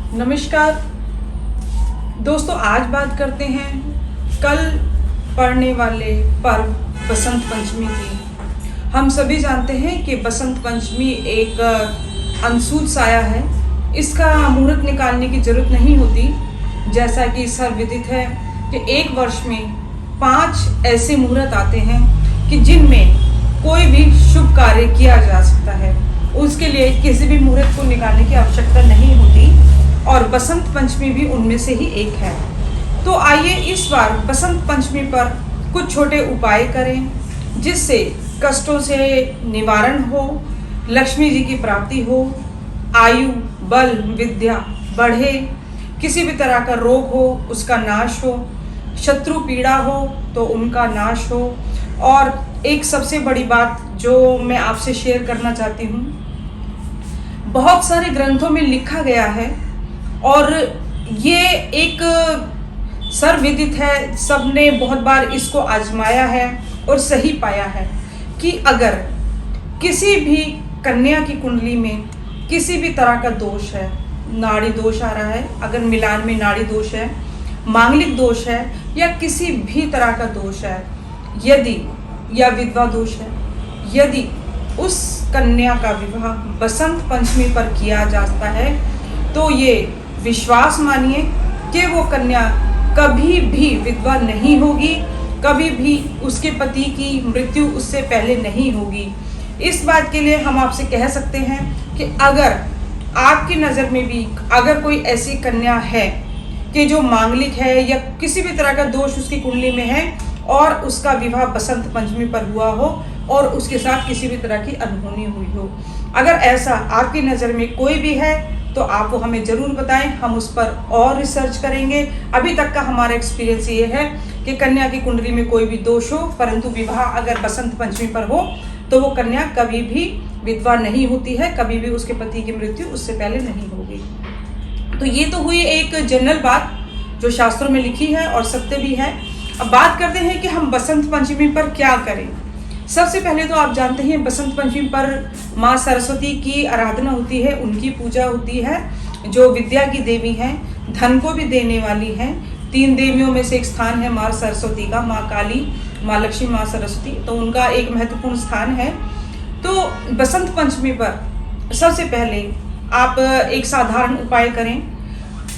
नमस्कार दोस्तों, आज बात करते हैं कल पड़ने वाले पर्व बसंत पंचमी की। हम सभी जानते हैं कि बसंत पंचमी एक अनसूच साया है। इसका मुहूर्त निकालने की जरूरत नहीं होती। जैसा कि सर्वविदित है कि एक वर्ष में 5 ऐसे मुहूर्त आते हैं कि जिनमें कोई भी शुभ कार्य किया जा सकता है। उसके लिए किसी भी मुहूर्त को निकालने की आवश्यकता नहीं होती और बसंत पंचमी भी उनमें से ही एक है। तो आइए इस बार बसंत पंचमी पर कुछ छोटे उपाय करें जिससे कष्टों से निवारण हो, लक्ष्मी जी की प्राप्ति हो, आयु, बल, विद्या बढ़े, किसी भी तरह का रोग हो उसका नाश हो, शत्रु पीड़ा हो तो उनका नाश हो। और एक सबसे बड़ी बात जो मैं आपसे शेयर करना चाहती हूँ, बहुत सारे ग्रंथों में लिखा गया है और ये एक सर्वविदित है, सबने बहुत बार इसको आजमाया है और सही पाया है कि अगर किसी भी कन्या की कुंडली में किसी भी तरह का दोष है, नाड़ी दोष आ रहा है, अगर मिलान में नाड़ी दोष है, मांगलिक दोष है या किसी भी तरह का दोष है, यदि या विधवा दोष है, यदि उस कन्या का विवाह बसंत पंचमी पर किया जाता है तो ये विश्वास मानिए कि वो कन्या कभी भी विधवा नहीं होगी, कभी भी उसके पति की मृत्यु उससे पहले नहीं होगी। इस बात के लिए हम आपसे कह सकते हैं कि अगर आपकी नज़र में भी अगर कोई ऐसी कन्या है कि जो मांगलिक है या किसी भी तरह का दोष उसकी कुंडली में है और उसका विवाह बसंत पंचमी पर हुआ हो और उसके साथ किसी भी तरह की अनहोनी हुई हो, अगर ऐसा आपकी नज़र में कोई भी है तो आप वो हमें ज़रूर बताएं, हम उस पर और रिसर्च करेंगे। अभी तक का हमारा एक्सपीरियंस ये है कि कन्या की कुंडली में कोई भी दोष हो परंतु विवाह अगर बसंत पंचमी पर हो तो वो कन्या कभी भी विधवा नहीं होती है, कभी भी उसके पति की मृत्यु उससे पहले नहीं होगी। तो ये तो हुई एक जनरल बात जो शास्त्रों में लिखी है और सत्य भी है। अब बात करते हैं कि हम बसंत पंचमी पर क्या करें। सबसे पहले तो आप जानते हैं बसंत पंचमी पर माँ सरस्वती की आराधना होती है, उनकी पूजा होती है, जो विद्या की देवी हैं, धन को भी देने वाली हैं। 3 देवियों में से एक स्थान है माँ सरस्वती का, माँ काली, माँ लक्ष्मी, माँ सरस्वती, तो उनका एक महत्वपूर्ण स्थान है। तो बसंत पंचमी पर सबसे पहले आप एक साधारण उपाय करें,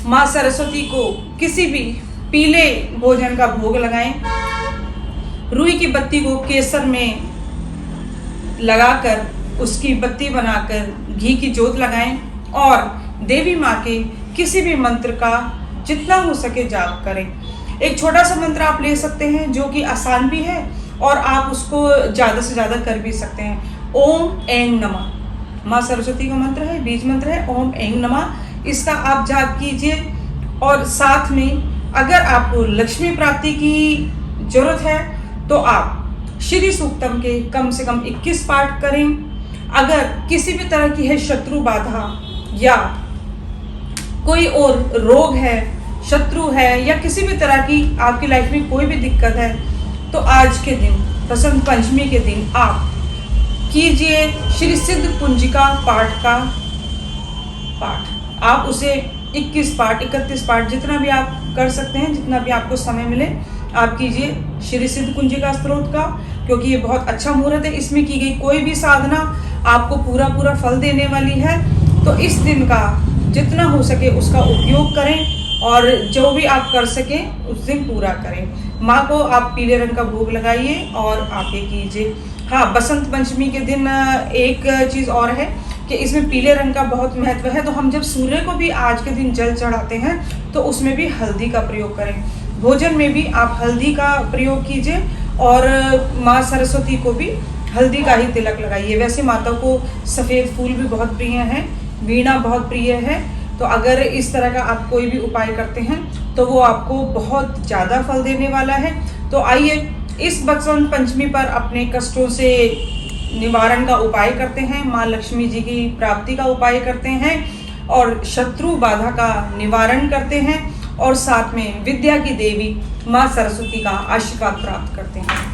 माँ सरस्वती को किसी भी पीले भोजन का भोग लगाएं, रुई की बत्ती को केसर में लगाकर उसकी बत्ती बनाकर घी की जोत लगाएं और देवी माँ के किसी भी मंत्र का जितना हो सके जाप करें। एक छोटा सा मंत्र आप ले सकते हैं जो कि आसान भी है और आप उसको ज़्यादा से ज़्यादा कर भी सकते हैं। ओम ऐं नमः माँ सरस्वती का मंत्र है, बीज मंत्र है ओम ऐं नमः, इसका आप जाप कीजिए। और साथ में अगर आपको लक्ष्मी प्राप्ति की जरूरत है तो आप श्री सूक्तम के कम से कम 21 पाठ करें। अगर किसी भी तरह की है शत्रु बाधा या कोई और रोग है, शत्रु है या किसी भी तरह की आपकी लाइफ में कोई भी दिक्कत है तो आज के दिन बसंत पंचमी के दिन आप कीजिए श्री सिद्ध कुंजिका पाठ का पाठ। आप उसे 21 पाठ, 31 पाठ, जितना भी आप कर सकते हैं, जितना भी आपको समय मिले आप कीजिए श्री सिद्ध कुंजिका स्त्रोत का, क्योंकि ये बहुत अच्छा मुहूर्त है। इसमें की गई कोई भी साधना आपको पूरा फल देने वाली है। तो इस दिन का जितना हो सके उसका उपयोग करें और जो भी आप कर सकें उस दिन पूरा करें। माँ को आप पीले रंग का भोग लगाइए और आप ये कीजिए। हाँ, बसंत पंचमी के दिन एक चीज़ और है कि इसमें पीले रंग का बहुत महत्व है। तो हम जब सूर्य को भी आज के दिन जल चढ़ाते हैं तो उसमें भी हल्दी का प्रयोग करें। भोजन में भी आप हल्दी का प्रयोग कीजिए और माँ सरस्वती को भी हल्दी का ही तिलक लगाइए। वैसे माता को सफ़ेद फूल भी बहुत प्रिय हैं, वीणा बहुत प्रिय है, तो अगर इस तरह का आप कोई भी उपाय करते हैं तो वो आपको बहुत ज़्यादा फल देने वाला है। तो आइए इस बसंत पंचमी पर अपने कष्टों से निवारण का उपाय करते हैं, माँ लक्ष्मी जी की प्राप्ति का उपाय करते हैं और शत्रु बाधा का निवारण करते हैं और साथ में विद्या की देवी माँ सरस्वती का आशीर्वाद प्राप्त करते हैं।